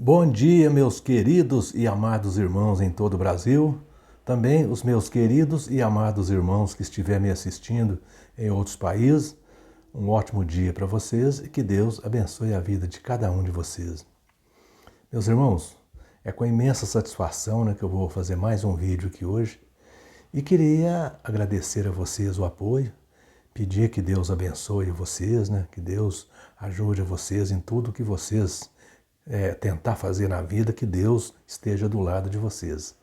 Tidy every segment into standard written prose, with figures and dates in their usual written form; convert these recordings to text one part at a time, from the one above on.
Bom dia, meus queridos e amados irmãos em todo o Brasil, também os meus queridos e amados irmãos que estiverem me assistindo em outros países. Um ótimo dia para vocês e que Deus abençoe a vida de cada um de vocês. Meus irmãos, é com imensa satisfação que eu vou fazer mais um vídeo aqui hoje e queria agradecer a vocês o apoio, pedir que Deus abençoe vocês, que Deus ajude a vocês em tudo que vocês tentar fazer na vida, que Deus esteja do lado de vocês.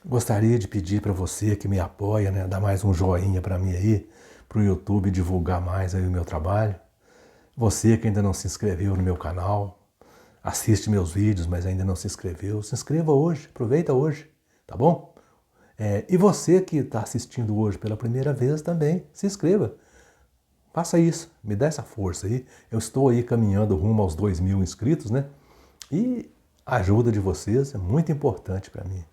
Gostaria de pedir para você que me apoia, dar mais um joinha para mim aí, para o YouTube divulgar mais aí o meu trabalho. Você que ainda não se inscreveu no meu canal, assiste meus vídeos, mas ainda não se inscreveu, se inscreva hoje, aproveita hoje, tá bom? E você que está assistindo hoje pela primeira vez também, se inscreva. Faça isso, me dá essa força aí. Eu estou aí caminhando rumo aos 2.000 inscritos, E a ajuda de vocês é muito importante para mim.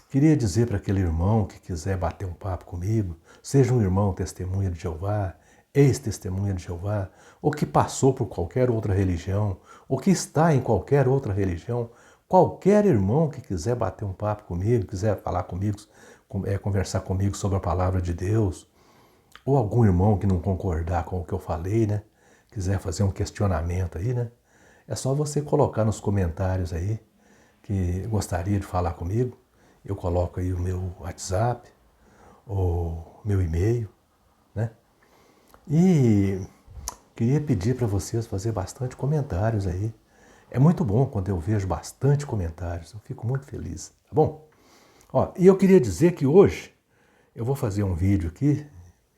Queria dizer para aquele irmão que quiser bater um papo comigo, seja um irmão testemunha de Jeová, ex-testemunha de Jeová, ou que passou por qualquer outra religião, ou que está em qualquer outra religião, qualquer irmão que quiser bater um papo comigo, quiser falar comigo, conversar comigo sobre a palavra de Deus, ou algum irmão que não concordar com o que eu falei, quiser fazer um questionamento aí, é só você colocar nos comentários aí que gostaria de falar comigo. Eu coloco aí o meu WhatsApp, o meu e-mail, E queria pedir para vocês fazer bastante comentários aí. É muito bom quando eu vejo bastante comentários, eu fico muito feliz, tá bom? E eu queria dizer que hoje eu vou fazer um vídeo aqui.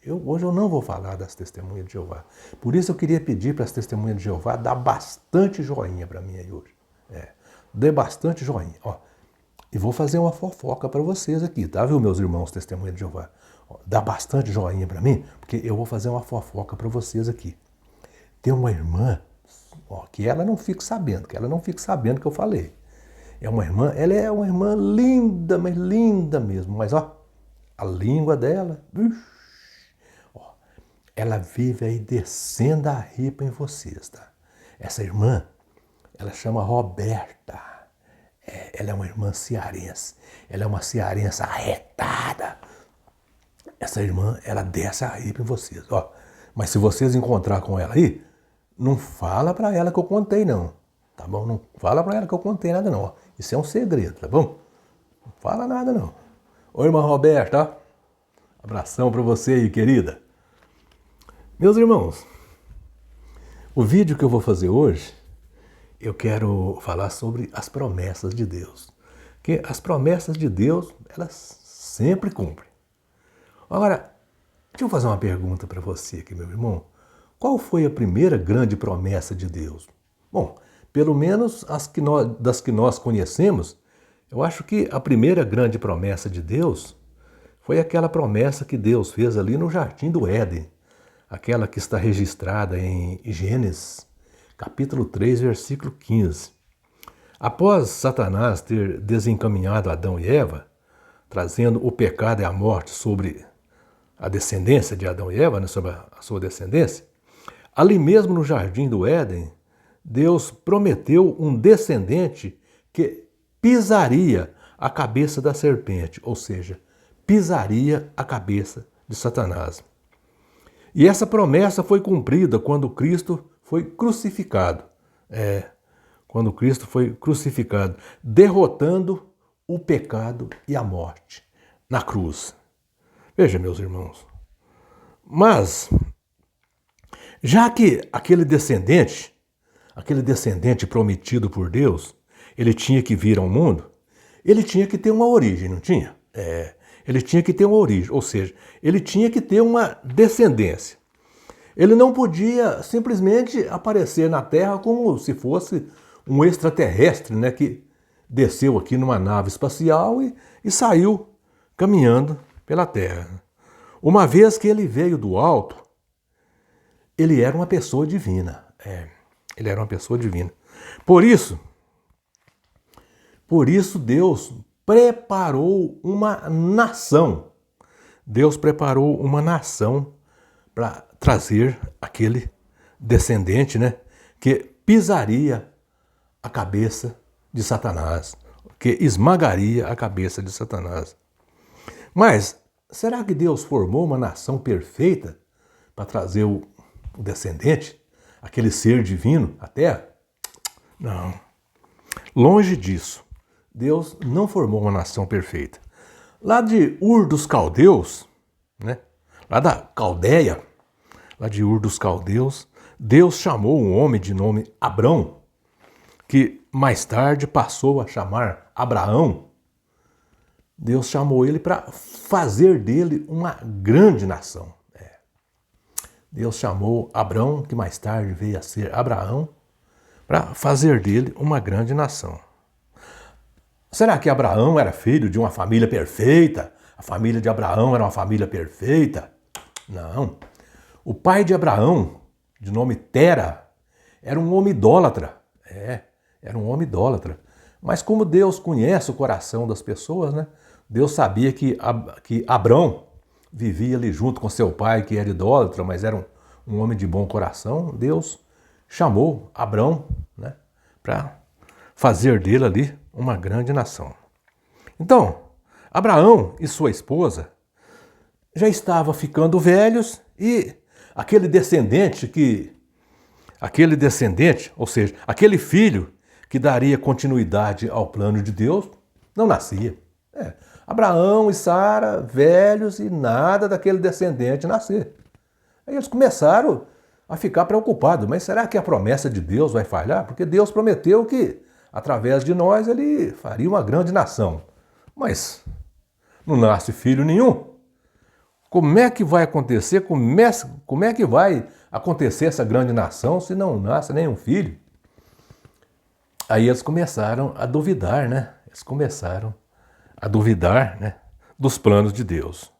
Hoje eu não vou falar das testemunhas de Jeová. Por isso eu queria pedir para as testemunhas de Jeová dar bastante joinha para mim aí hoje. Dê bastante joinha. E vou fazer uma fofoca para vocês aqui, tá, viu, meus irmãos testemunhas de Jeová? Dá bastante joinha para mim, porque eu vou fazer uma fofoca para vocês aqui. Tem uma irmã, que ela não fica sabendo, que eu falei. Ela é uma irmã linda, mas linda mesmo. Mas a língua dela, ela vive aí descendo a ripa em vocês, tá? Essa irmã, ela chama Roberta. Ela é uma irmã cearense. Ela é uma cearense arretada. Essa irmã, ela desce a ripa em vocês, Mas se vocês encontrar com ela aí, não fala pra ela que eu contei, não. Tá bom? Não fala pra ela que eu contei nada, não. Isso é um segredo, tá bom? Não fala nada, não. Oi, irmã Roberta. Abração pra você aí, querida. Meus irmãos, o vídeo que eu vou fazer hoje, eu quero falar sobre as promessas de Deus. Porque as promessas de Deus, elas sempre cumprem. Agora, deixa eu fazer uma pergunta para você aqui, meu irmão. Qual foi a primeira grande promessa de Deus? Bom, pelo menos das que nós conhecemos, eu acho que a primeira grande promessa de Deus foi aquela promessa que Deus fez ali no Jardim do Éden. Aquela que está registrada em Gênesis, capítulo 3, versículo 15. Após Satanás ter desencaminhado Adão e Eva, trazendo o pecado e a morte sobre a descendência de Adão e Eva, sobre a sua descendência, ali mesmo no Jardim do Éden, Deus prometeu um descendente que pisaria a cabeça da serpente, ou seja, pisaria a cabeça de Satanás. E essa promessa foi cumprida quando Cristo foi crucificado. Quando Cristo foi crucificado, derrotando o pecado e a morte na cruz. Veja, meus irmãos, mas já que aquele descendente prometido por Deus, ele tinha que vir ao mundo, ele tinha que ter uma origem, não tinha? Ele tinha que ter uma origem, ou seja, ele tinha que ter uma descendência. Ele não podia simplesmente aparecer na Terra como se fosse um extraterrestre, que desceu aqui numa nave espacial e saiu caminhando pela Terra. Uma vez que ele veio do alto, ele era uma pessoa divina. Ele era uma pessoa divina. Por isso Deus preparou uma nação. Deus preparou uma nação para trazer aquele descendente, que pisaria a cabeça de Satanás, que esmagaria a cabeça de Satanás. Mas será que Deus formou uma nação perfeita para trazer o descendente, aquele ser divino à Terra? Não. Longe disso. Deus não formou uma nação perfeita. Lá de Ur dos Caldeus, né? Lá da Caldeia, lá de Ur dos Caldeus, Deus chamou um homem de nome Abrão, que mais tarde passou a chamar Abraão. Deus chamou ele para fazer dele uma grande nação. Deus chamou Abrão, que mais tarde veio a ser Abraão, para fazer dele uma grande nação. Será que Abraão era filho de uma família perfeita? A família de Abraão era uma família perfeita? Não. O pai de Abraão, de nome Tera, era um homem idólatra. Era um homem idólatra. Mas como Deus conhece o coração das pessoas, né? Deus sabia que Abrão vivia ali junto com seu pai, que era idólatra, mas era um homem de bom coração. Deus chamou Abrão, né, para fazer dele ali uma grande nação. Então, Abraão e sua esposa já estavam ficando velhos e aquele descendente, ou seja, aquele filho que daria continuidade ao plano de Deus, não nascia. Abraão e Sara, velhos, e nada daquele descendente nascer. Aí eles começaram a ficar preocupados. Mas será que a promessa de Deus vai falhar? Porque Deus prometeu que, através de nós, ele faria uma grande nação. Mas não nasce filho nenhum. Como é que vai acontecer? Como é que vai acontecer essa grande nação se não nasce nenhum filho? Aí eles começaram a duvidar, né? Dos planos de Deus.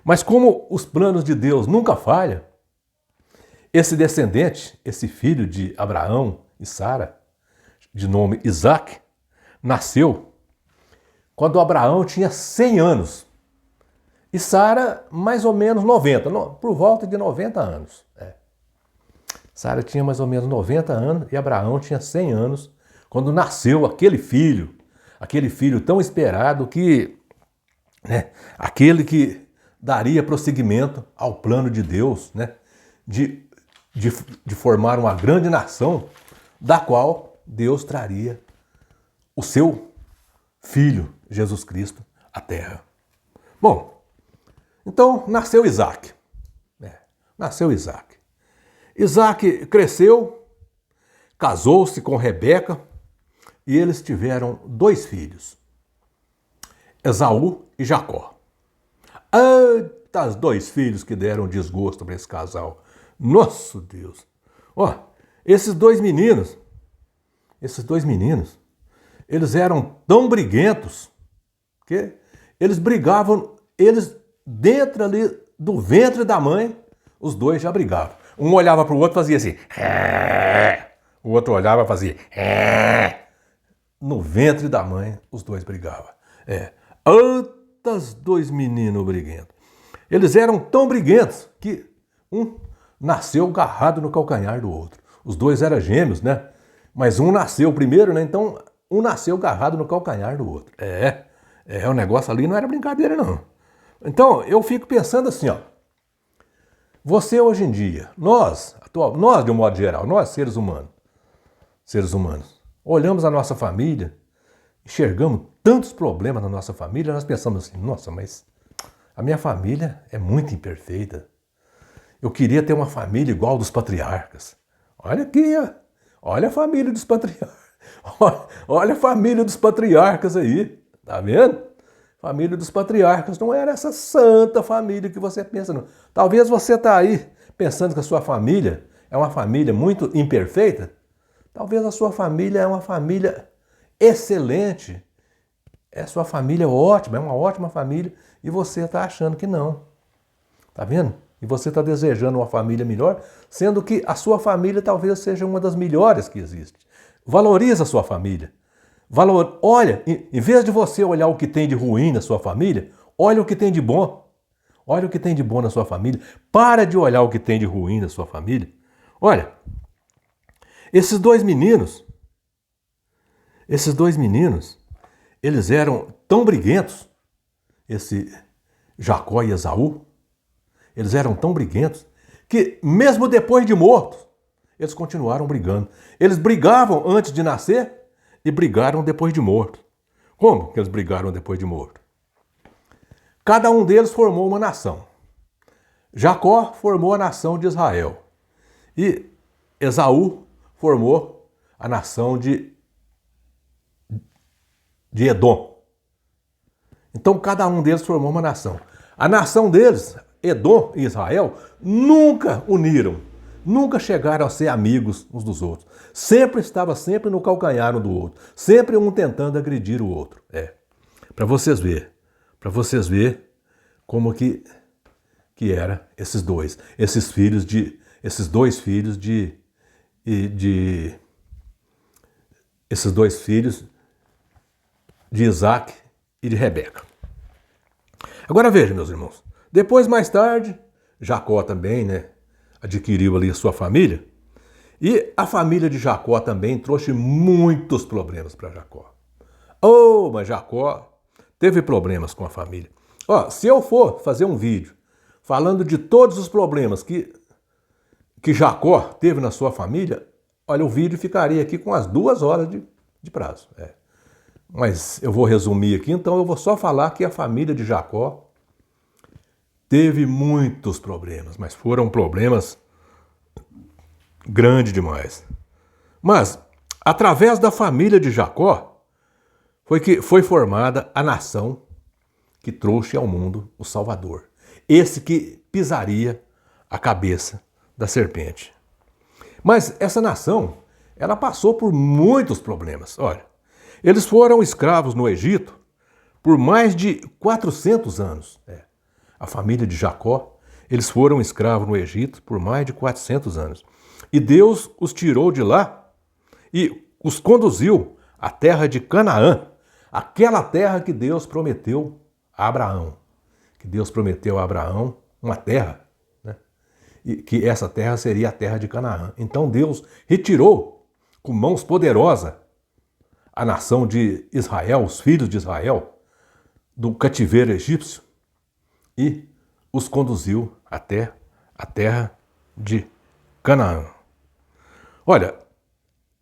Mas como os planos de Deus nunca falham, esse descendente, esse filho de Abraão e Sara, de nome Isaac, nasceu quando Abraão tinha 100 anos e Sara mais ou menos 90, por volta de 90 anos. Sara tinha mais ou menos 90 anos e Abraão tinha 100 anos quando nasceu aquele filho tão esperado aquele que daria prosseguimento ao plano de Deus, né, de formar uma grande nação, da qual Deus traria o seu filho, Jesus Cristo, à Terra. Bom, então nasceu Isaac. Isaac cresceu, casou-se com Rebeca e eles tiveram 2 filhos, Esaú e Jacó. Os 2 filhos que deram desgosto para esse casal. Nosso Deus! Esses dois meninos, eles eram tão briguentos que eles brigavam, dentro ali do ventre da mãe, os dois já brigavam. Um olhava para o outro e fazia assim. O outro olhava e fazia. No ventre da mãe, os dois brigavam. Os 2 meninos briguentos. Eles eram tão briguentos que um nasceu agarrado no calcanhar do outro. Os 2 eram gêmeos, né? Mas um nasceu primeiro, né? Então, um nasceu agarrado no calcanhar do outro. O negócio ali não era brincadeira, não. Então, eu fico pensando assim, você hoje em dia, nós de um modo geral, nós seres humanos, olhamos a nossa família, enxergamos tantos problemas na nossa família, nós pensamos assim, nossa, mas a minha família é muito imperfeita. Eu queria ter uma família igual dos patriarcas. Olha aqui, olha a família dos patriarcas. Olha a família dos patriarcas aí, tá vendo? Família dos patriarcas não era essa santa família que você pensa, não. Talvez você está aí pensando que a sua família é uma família muito imperfeita. Talvez a sua família é uma família excelente. É sua família ótima, é uma ótima família e você está achando que não. Tá vendo? E você está desejando uma família melhor, sendo que a sua família talvez seja uma das melhores que existe. Valoriza a sua família. Olha, em vez de você olhar o que tem de ruim na sua família, olha o que tem de bom. Olha o que tem de bom na sua família. Para de olhar o que tem de ruim na sua família. Olha, Esses dois meninos, eles eram tão briguentos, esse Jacó e Esaú, eles eram tão briguentos que mesmo depois de mortos, eles continuaram brigando. Eles brigavam antes de nascer e brigaram depois de morto. Como que eles brigaram depois de morto? Cada um deles formou uma nação. Jacó formou a nação de Israel e Esaú formou a nação de Edom. Então cada um deles formou uma nação. A nação deles, Edom e Israel, nunca uniram, nunca chegaram a ser amigos uns dos outros. Estava sempre no calcanhar um do outro, sempre um tentando agredir o outro. Para vocês ver como que era esses dois filhos de Isaac e de Rebeca. Agora veja, meus irmãos, depois, mais tarde, Jacó também, adquiriu ali a sua família, e a família de Jacó também trouxe muitos problemas para Jacó. Mas Jacó teve problemas com a família. Se eu for fazer um vídeo falando de todos os problemas que Jacó teve na sua família, olha, o vídeo ficaria aqui com as 2 horas de prazo. Mas eu vou resumir aqui, então eu vou só falar que a família de Jacó teve muitos problemas, mas foram problemas grandes demais. Mas, através da família de Jacó, foi formada a nação que trouxe ao mundo o Salvador. Esse que pisaria a cabeça da serpente. Mas essa nação, ela passou por muitos problemas. Olha, eles foram escravos no Egito por mais de 400 anos. A família de Jacó, eles foram escravos no Egito por mais de 400 anos. E Deus os tirou de lá e os conduziu à terra de Canaã, aquela terra que Deus prometeu a Abraão. Que Deus prometeu a Abraão uma terra, e que essa terra seria a terra de Canaã. Então Deus retirou com mãos poderosas a nação de Israel, os filhos de Israel, do cativeiro egípcio e os conduziu até a terra de Canaã. Olha,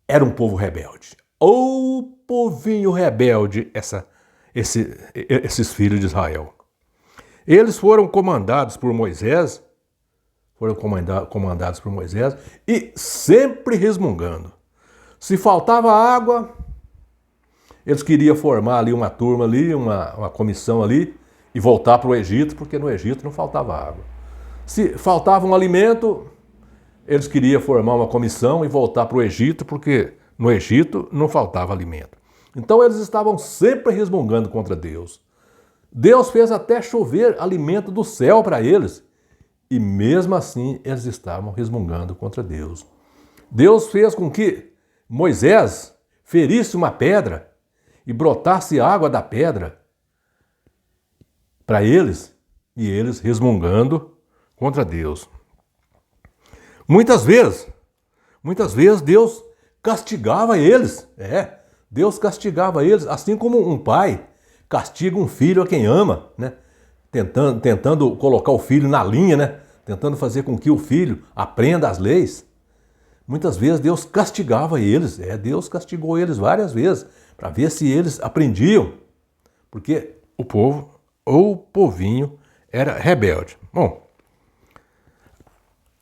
era um povo rebelde. Povinho rebelde, esses filhos de Israel. Eles foram comandados por Moisés, e sempre resmungando. Se faltava água, eles queriam formar ali uma turma ali, uma comissão ali, e voltar para o Egito, porque no Egito não faltava água. Se faltava um alimento, eles queriam formar uma comissão e voltar para o Egito, porque no Egito não faltava alimento. Então eles estavam sempre resmungando contra Deus. Deus fez até chover alimento do céu para eles, e mesmo assim eles estavam resmungando contra Deus. Deus fez com que Moisés ferisse uma pedra e brotasse água da pedra para eles, e eles resmungando contra Deus. Muitas vezes Deus castigava eles. Deus castigava eles, assim como um pai castiga um filho a quem ama, tentando colocar o filho na linha, tentando fazer com que o filho aprenda as leis. Muitas vezes Deus castigava eles, Deus castigou eles várias vezes, para ver se eles aprendiam, porque o povinho era rebelde. Bom,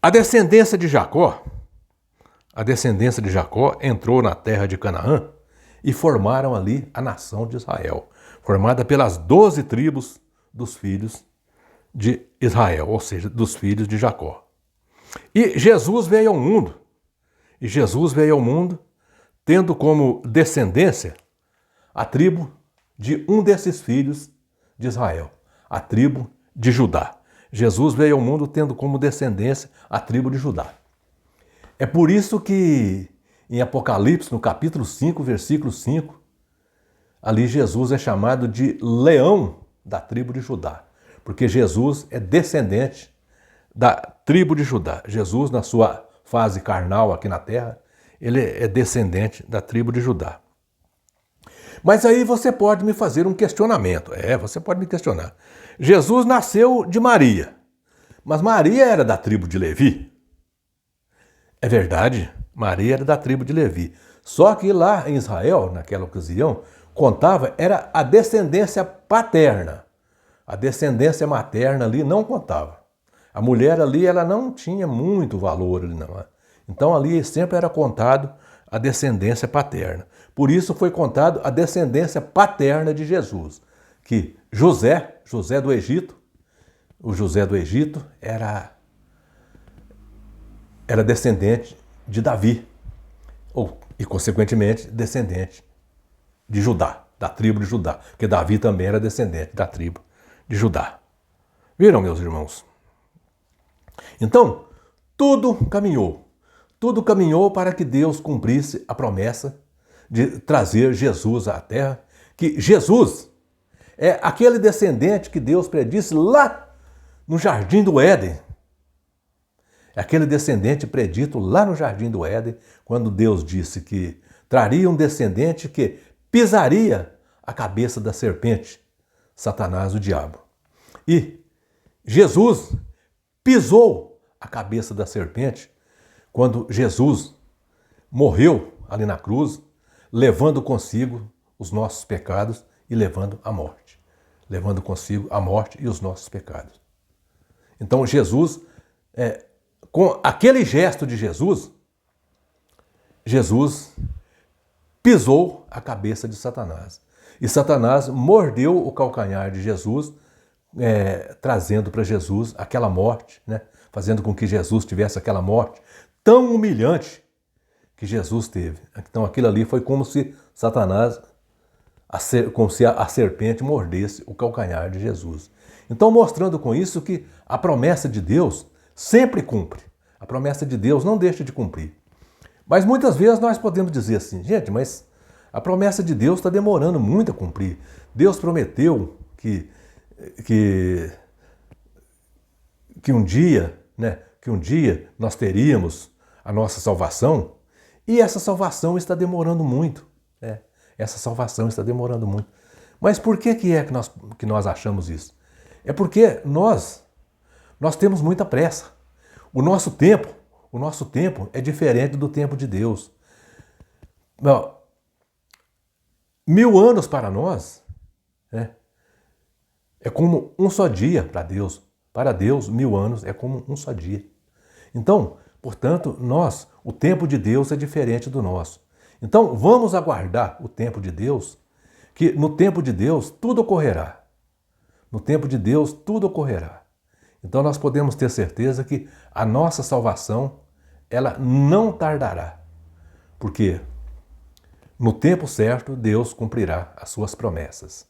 a descendência de Jacó entrou na terra de Canaã e formaram ali a nação de Israel, formada pelas 12 tribos dos filhos de Israel, ou seja, dos filhos de Jacó. E Jesus veio ao mundo, tendo como descendência a tribo de um desses filhos de Israel, a tribo de Judá. Jesus veio ao mundo tendo como descendência a tribo de Judá. É por isso que em Apocalipse, no capítulo 5, versículo 5, ali Jesus é chamado de leão da tribo de Judá, porque Jesus é descendente da tribo de Judá. Jesus, na sua fase carnal aqui na terra, ele é descendente da tribo de Judá. Mas aí você pode me fazer um questionamento. Você pode me questionar. Jesus nasceu de Maria, mas Maria era da tribo de Levi. É verdade, Maria era da tribo de Levi. Só que lá em Israel, naquela ocasião, contava era a descendência paterna. A descendência materna ali não contava. A mulher ali, ela não tinha muito valor ali, não. Então ali sempre era contado a descendência paterna. Por isso foi contado a descendência paterna de Jesus, que José do Egito, o José do Egito era descendente de Davi, e consequentemente descendente de Judá, da tribo de Judá, porque Davi também era descendente da tribo de Judá. Viram, meus irmãos? Então, tudo caminhou para que Deus cumprisse a promessa de trazer Jesus à terra, que Jesus é aquele descendente que Deus predisse lá no Jardim do Éden. É aquele descendente predito lá no Jardim do Éden, quando Deus disse que traria um descendente que pisaria a cabeça da serpente, Satanás, o diabo. E Jesus pisou a cabeça da serpente quando Jesus morreu ali na cruz, levando consigo os nossos pecados e levando a morte. Levando consigo a morte e os nossos pecados. Então Jesus, com aquele gesto de Jesus, Jesus pisou a cabeça de Satanás. E Satanás mordeu o calcanhar de Jesus, trazendo para Jesus aquela morte, né? Fazendo com que Jesus tivesse aquela morte tão humilhante que Jesus teve. Então aquilo ali foi como se Satanás, como se a serpente mordesse o calcanhar de Jesus. Então mostrando com isso que a promessa de Deus sempre cumpre. A promessa de Deus não deixa de cumprir. Mas muitas vezes nós podemos dizer assim, gente, mas a promessa de Deus está demorando muito a cumprir. Deus prometeu que um dia, né, nós teríamos a nossa salvação, e essa salvação está demorando muito. Essa salvação está demorando muito. Mas por que nós achamos isso? É porque nós temos muita pressa. O nosso tempo é diferente do tempo de Deus. 1000 anos para nós, é como um só dia para Deus. Para Deus, 1000 anos é como um só dia. Então, portanto, o tempo de Deus é diferente do nosso. Então, vamos aguardar o tempo de Deus, que no tempo de Deus tudo ocorrerá. No tempo de Deus tudo ocorrerá. Então, nós podemos ter certeza que a nossa salvação, ela não tardará. Porque no tempo certo, Deus cumprirá as suas promessas.